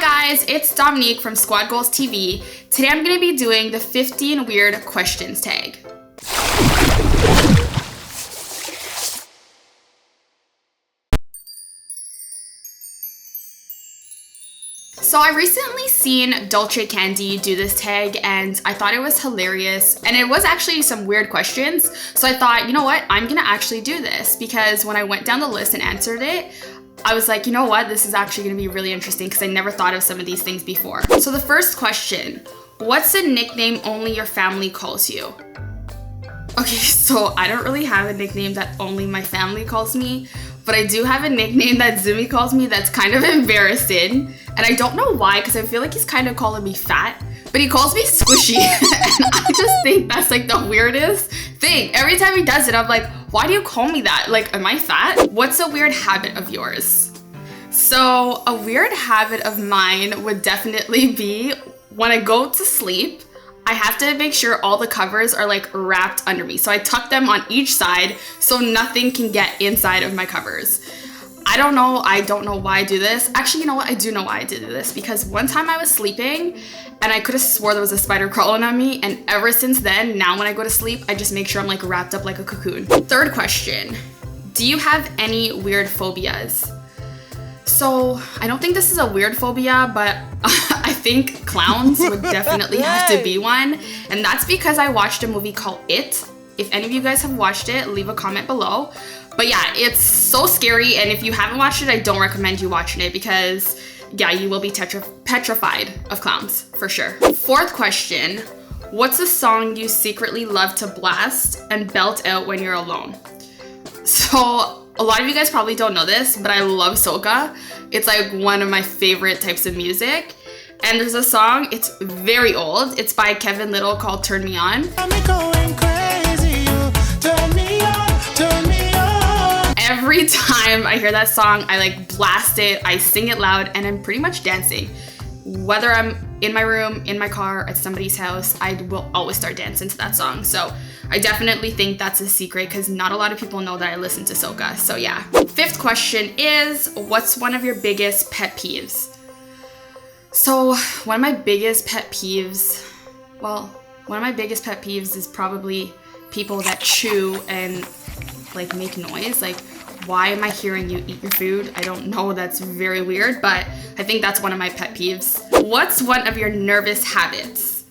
guys, it's Dominique from SquadGoalsTV. Today I'm going to be doing the 15 weird questions tag. So I recently seen Dolce Candy do this tag and I thought it was hilarious, and it was actually some weird questions. So I thought, you know what, I'm gonna actually do this, because when I went down the list and answered it, I was like, you know what, this is actually gonna be really interesting because I never thought of some of these things before. So the first question, what's a nickname only your family calls you? Okay, so I don't really have a nickname that only my family calls me, but I do have a nickname that Zimmy calls me that's kind of embarrassing. And I don't know why, because I feel like he's kind of calling me fat, but he calls me squishy. And I just think that's like the weirdest thing. Every time he does it, I'm like, why do you call me that? Like, am I fat? What's a weird habit of yours? So a weird habit of mine would definitely be when I go to sleep, I have to make sure all the covers are like wrapped under me. So I tuck them on each side so nothing can get inside of my covers. I don't know why I do this. Actually, you know what? I do know why I did this, because one time I was sleeping and I could have swore there was a spider crawling on me, and ever since then, now when I go to sleep, I just make sure I'm like wrapped up like a cocoon. Third question, do you have any weird phobias? So I don't think this is a weird phobia, but I think clowns would definitely have to be one. And that's because I watched a movie called It. If any of you guys have watched it, leave a comment below. But yeah, it's so scary, and if you haven't watched it, I don't recommend you watching it, because yeah, you will be petrified of clowns, for sure. Fourth question, what's a song you secretly love to blast and belt out when you're alone? So a lot of you guys probably don't know this, but I love soca. It's like one of my favorite types of music. And there's a song, it's very old, it's by Kevin Little, called Turn Me On. Every time I hear that song, I like blast it, I sing it loud, and I'm pretty much dancing. Whether I'm in my room, in my car, at somebody's house, I will always start dancing to that song. So I definitely think that's a secret, because not a lot of people know that I listen to soca. So yeah. Fifth question is, what's one of your biggest pet peeves? So one of my biggest pet peeves is probably people that chew and like make noise. Like, why am I hearing you eat your food? I don't know, that's very weird, but I think that's one of my pet peeves. What's one of your nervous habits?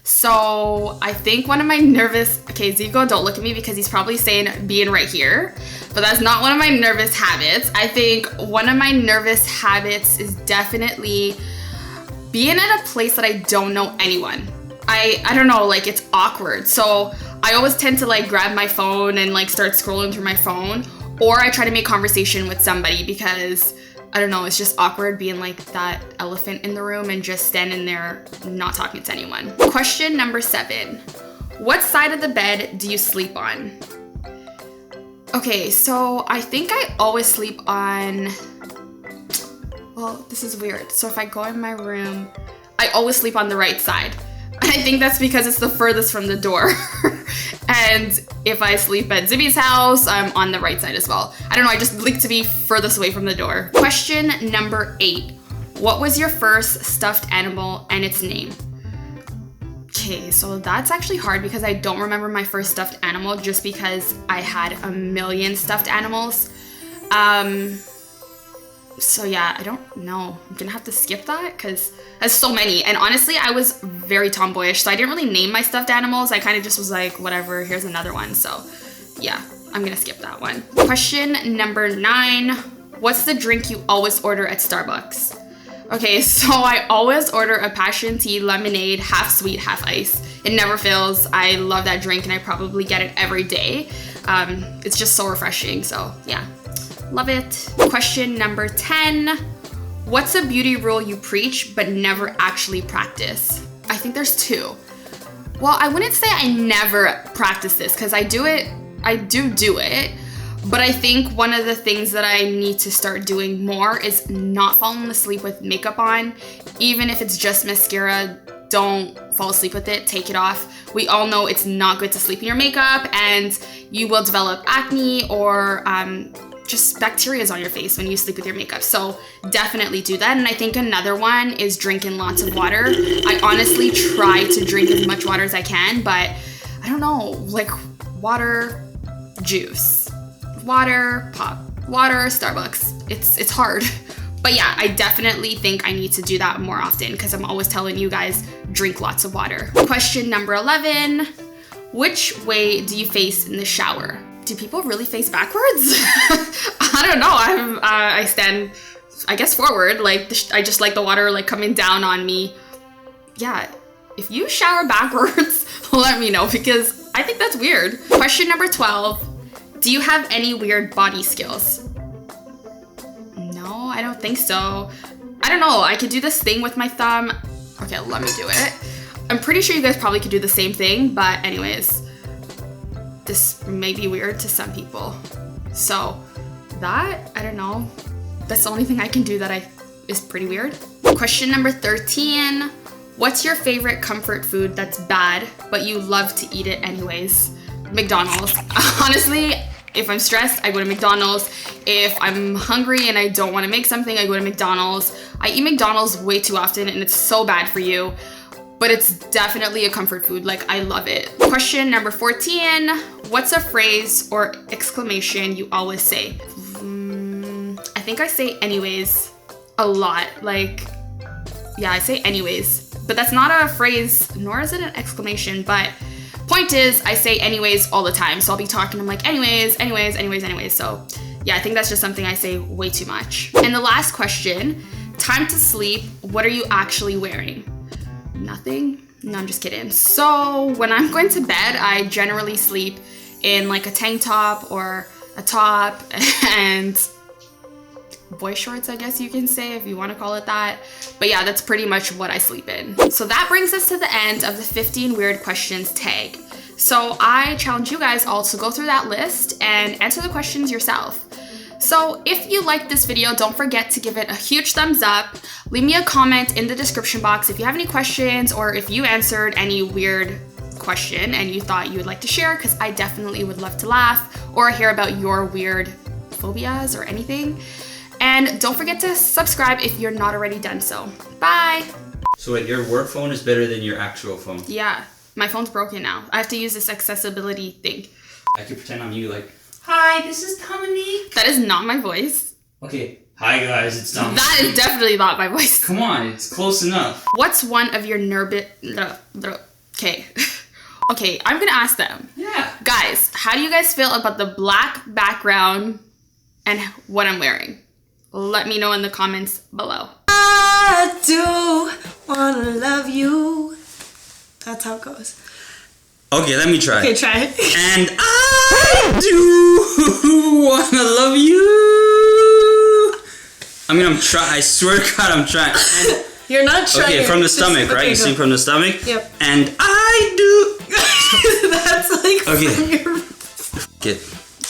So I think one of my okay, Zico, don't look at me because he's probably saying being right here, but that's not one of my nervous habits. I think one of my nervous habits is definitely being at a place that I don't know anyone. I don't know, like, it's awkward. So I always tend to like grab my phone and like start scrolling through my phone, or I try to make conversation with somebody, because I don't know, it's just awkward being like that elephant in the room and just standing there not talking to anyone. Question number 7, what side of the bed do you sleep on? Okay, so I think I always sleep on, well, this is weird. So if I go in my room, I always sleep on the right side. And I think that's because it's the furthest from the door. And if I sleep at Zimmy's house, I'm on the right side as well. I don't know, I just like to be furthest away from the door. Question number 8. What was your first stuffed animal and its name? Okay, so that's actually hard because I don't remember my first stuffed animal, just because I had a million stuffed animals. So yeah, I don't know. I'm gonna have to skip that because there's so many. And honestly, I was very tomboyish, so I didn't really name my stuffed animals. I kind of just was like, whatever, here's another one. So yeah, I'm gonna skip that one. Question number 9. What's the drink you always order at Starbucks? Okay, so I always order a passion tea lemonade, half sweet, half ice. It never fails. I love that drink and I probably get it every day. It's just so refreshing, so yeah. Love it. Question number 10. What's a beauty rule you preach but never actually practice? I think there's 2. Well, I wouldn't say I never practice this, because I do it, but I think one of the things that I need to start doing more is not falling asleep with makeup on. Even if it's just mascara, don't fall asleep with it, take it off. We all know it's not good to sleep in your makeup, and you will develop acne or just bacteria is on your face when you sleep with your makeup. So definitely do that. And I think another one is drinking lots of water. I honestly try to drink as much water as I can, but I don't know, like water, juice, water, pop, water, Starbucks. It's hard. But yeah, I definitely think I need to do that more often because I'm always telling you guys, drink lots of water. Question number 11, which way do you face in the shower? Do people really face backwards? I don't know. I stand, I guess, forward. Like I just like the water like coming down on me. Yeah, if you shower backwards, let me know because I think that's weird. Question number 12, do you have any weird body skills? No, I don't think so. I don't know. I could do this thing with my thumb. Okay, let me do it. I'm pretty sure you guys probably could do the same thing, but anyways. This may be weird to some people. So that, I don't know. That's the only thing I can do that is pretty weird. Question number 13. What's your favorite comfort food that's bad, but you love to eat it anyways? McDonald's. Honestly, if I'm stressed, I go to McDonald's. If I'm hungry and I don't want to make something, I go to McDonald's. I eat McDonald's way too often and it's so bad for you. But it's definitely a comfort food. Like, I love it. Question number 14. What's a phrase or exclamation you always say? I think I say anyways a lot. Like, yeah, I say anyways. But that's not a phrase, nor is it an exclamation. But point is, I say anyways all the time. So I'll be talking, I'm like, anyways, anyways, anyways, anyways. So yeah, I think that's just something I say way too much. And the last question, time to sleep. What are you actually wearing? Nothing? No, I'm just kidding. So when I'm going to bed, I generally sleep in like a tank top or a top and boy shorts, I guess you can say, if you want to call it that. But yeah, that's pretty much what I sleep in. So that brings us to the end of the 15 weird questions tag. So I challenge you guys all to go through that list and answer the questions yourself. So if you liked this video, don't forget to give it a huge thumbs up. Leave me a comment in the description box if you have any questions or if you answered any weird question and you thought you would like to share, because I definitely would love to laugh or hear about your weird phobias or anything. And don't forget to subscribe if you're not already done so. Bye! So wait, your work phone is better than your actual phone? Yeah, my phone's broken now. I have to use this accessibility thing. I could pretend I'm you, like, hi, this is Dominique. That is not my voice. Okay, hi guys, it's Dominique. That is definitely not my voice. Come on, it's close enough. What's one of your Okay. Okay, I'm gonna ask them. Yeah. Guys, how do you guys feel about the black background and what I'm wearing? Let me know in the comments below. I do wanna love you. That's how it goes. Okay, let me try. Okay, try it. And I do wanna love you. I mean, I swear to God, I'm trying. And, you're not trying. okay, from the stomach, right? You sing from the stomach? Yep. And I do. That's like. Okay. Okay.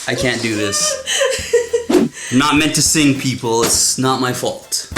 I can't do this. I'm not meant to sing, people. It's not my fault.